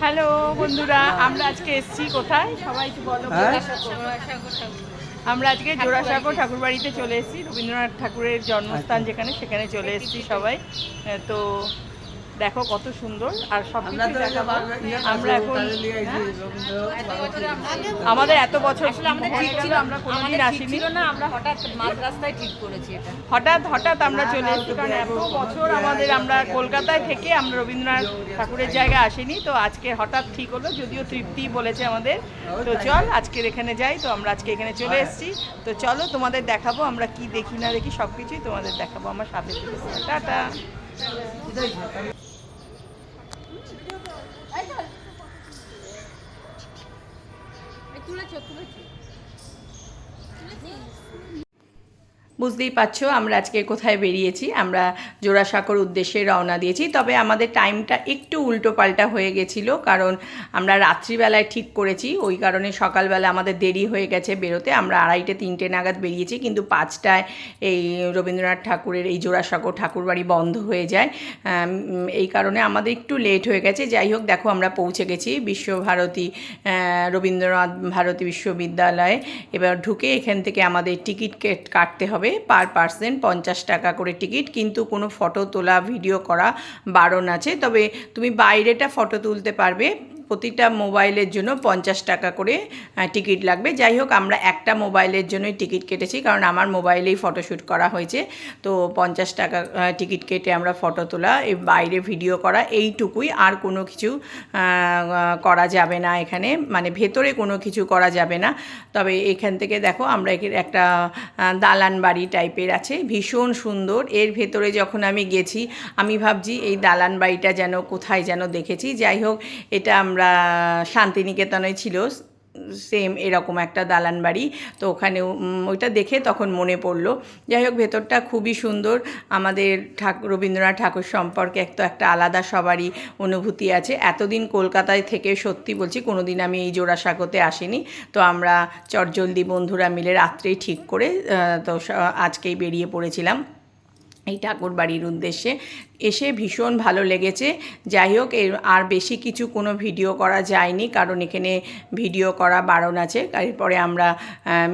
Hello বন্ধুরা, আমরা আজকে এসেছি কোথায় সবাই একটু বলো। আমরা আজকে জোড়াসাঁকো ঠাকুরবাড়িতে চলে এসেছি, রবীন্দ্রনাথ ঠাকুরের জন্মস্থান যেখানে, সেখানে চলে এসেছি সবাই। তো দেখো কত সুন্দর, আর সব কিছু দেখাবো। আমরা এখন আমাদের এত বছর আমরা কোনোদিন আসিনি না, আমরা হঠাৎ মাঝ রাস্তায় ঠিক করেছি এটা। হঠাৎ আমরা চলে এসেছি, কারণ এত বছর আমরা কলকাতায় থেকে আমরা রবীন্দ্রনাথ ঠাকুরের জায়গায় আসিনি। তো আজকে হঠাৎ ঠিক হলো, যদিও তৃপ্তি বলেছে আমাদের। তো চল আজকের এখানে যাই। তো আমরা আজকে এখানে চলে এসেছি। তো চলো তোমাদের দেখাবো আমরা কি দেখি না দেখি, সব কিছুই তোমাদের দেখাবো আমার সাথে থেকে। টাটা। তুলেছো। বুঝতেই পারছো আমরা আজকে কোথায় বেরিয়েছি। আমরা জোড়াসাঁকোর উদ্দেশ্যে রওনা দিয়েছি, তবে আমাদের টাইমটা একটু উল্টো পাল্টা হয়ে গেছিলো, কারণ আমরা রাত্রিবেলায় ঠিক করেছি, ওই কারণে সকালবেলা আমাদের দেরি হয়ে গেছে বেরোতে। আমরা 2:30-3টে নাগাদ বেরিয়েছি, কিন্তু 5টায় এই রবীন্দ্রনাথ ঠাকুরের এই জোড়াসাঁকো ঠাকুরবাড়ি বন্ধ হয়ে যায়। এই কারণে আমাদের একটু লেট হয়ে গেছে। যাই হোক, দেখো আমরা পৌঁছে গেছি বিশ্বভারতী, রবীন্দ্রনাথ ভারতী বিশ্ববিদ্যালয়ে। এবার ঢুকে এখান থেকে আমাদের টিকিট কাটতে হবে। পার পার্সন 50 টাকা করে টিকিট, কিন্তু কোনো ফটো তোলা ভিডিও করা বারণ আছে। তবে তুমি বাইরেটা ফটো তুলতে পারবে। প্রতিটা মোবাইলের জন্য 50 টাকা করে টিকিট লাগবে। যাই হোক, আমরা একটা মোবাইলের জন্যই টিকিট কেটেছি, কারণ আমার মোবাইলেই ফটোশ্যুট করা হয়েছে। তো 50 টাকা টিকিট কেটে আমরা ফটো তোলা, বাইরে ভিডিও করা, এইটুকুই। আর কোনো কিছু করা যাবে না এখানে, মানে ভেতরে কোনো কিছু করা যাবে না। তবে এখান থেকে দেখো আমরা একটা দালান বাড়ি টাইপের আছে, ভীষণ সুন্দর। এর ভেতরে যখন আমি গেছি, আমি ভাবছি এই দালান বাড়িটা যেন কোথায় যেন দেখেছি। যাই হোক, এটা আমরা শান্তিনিকেতনে ছিল সেম এরকম একটা দালান বাড়ি। তো ওখানে ওইটা দেখে তখন মনে পড়লো। যাই হোক, ভেতরটা খুবই সুন্দর। আমাদের রবীন্দ্রনাথ ঠাকুর সম্পর্কে একটা আলাদা সবারই অনুভূতি আছে। এতদিন কলকাতায় থেকে সত্যি বলছি কোনোদিন আমি এই জোড়াসাঁকোতে আসিনি। তো আমরা চটজলদি বন্ধুরা মিলে রাত্রেই ঠিক করে তো আজকেই বেরিয়ে পড়েছিলাম এই ঠাকুর বাড়ির উদ্দেশ্যে। এসে ভীষণ ভালো লেগেছে। যাই হোক, আর বেশি কিছু কোনো ভিডিও করা যায়নি, কারণ এখানে ভিডিও করা বারণ আছে। এরপরে আমরা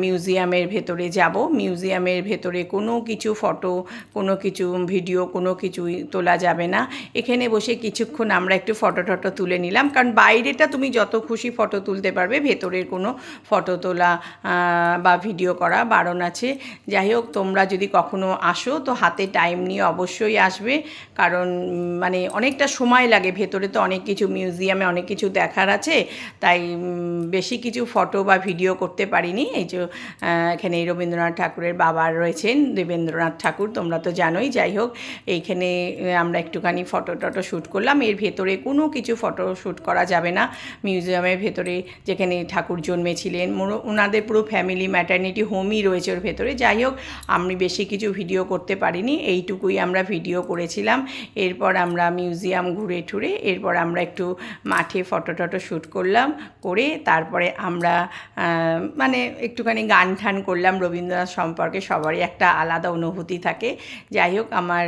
মিউজিয়ামের ভেতরে যাব। মিউজিয়ামের ভেতরে কোনো কিছু ফটো, কোনো কিছু ভিডিও, কোনো কিছুই তোলা যাবে না। এখানে বসে কিছুক্ষণ আমরা একটু ফটো তুলে নিলাম, কারণ বাইরেটা তুমি যত খুশি ফটো তুলতে পারবে, ভেতরের কোনো ফটো তোলা বা ভিডিও করা বারণ আছে। যাই হোক, তোমরা যদি কখনো আসো তো হাতে টাইম নিয়ে অবশ্যই আসবে, কারণ মানে অনেকটা সময় লাগে। ভেতরে তো অনেক কিছু, মিউজিয়ামে অনেক কিছু দেখার আছে, তাই বেশি কিছু ফটো বা ভিডিও করতে পারিনি। এই যে এখানে রবীন্দ্রনাথ ঠাকুরের বাবা রয়েছেন, দেবেন্দ্রনাথ ঠাকুর, তোমরা তো জানোই। যাই হোক, এইখানে আমরা একটুখানি ফটো শ্যুট করলাম। এর ভেতরে কোনো কিছু ফটো শ্যুট করা যাবে না। মিউজিয়ামের ভেতরে যেখানে ঠাকুর জন্মেছিলেন, ওনাদের পুরো ফ্যামিলি ম্যাটারনিটি হোমই রয়েছে ওর ভেতরে। যাই হোক, আমি বেশি কিছু ভিডিও করতে পারিনি, এইটুকুই আমরা ভিডিও করেছিলাম। এরপর আমরা মিউজিয়াম ঘুরে টুরে এরপর আমরা একটু মাঠে ফটো শ্যুট করলাম। করে তারপরে আমরা মানে একটুখানি গান ঠান করলাম। রবীন্দ্রনাথ সম্পর্কে সবারই একটা আলাদা অনুভূতি থাকে। যাই হোক, আমার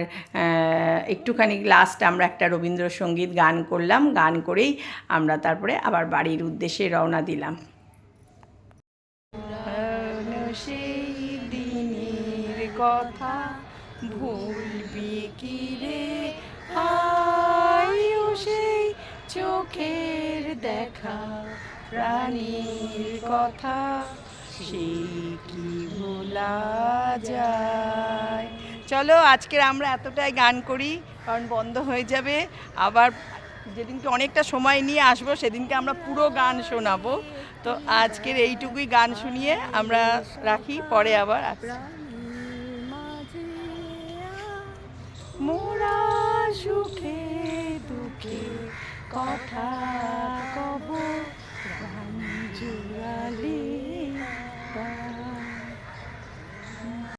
একটুখানি লাস্ট আমরা একটা রবীন্দ্রসঙ্গীত গান করলাম। গান করেই আমরা তারপরে আবার বাড়ির উদ্দেশ্যে রওনা দিলাম। সেই দিনের কথা ভুলবি কি রে, আয়ো সেই চোখের দেখা, প্রাণীর কথা সেই কি ভোলা যায়। চলো আজকের আমরা এতটাই গান করি, কারণ বন্ধ হয়ে যাবে। আবার যেদিনকে অনেকটা সময় নিয়ে আসবো সেদিনকে আমরা পুরো গান শোনাবো। তো আজকের এইটুকুই গান শুনিয়ে আমরা রাখি, পরে আবার মোরা সুখে দুঃখে কথা কব, প্রাণ জুড়ালি।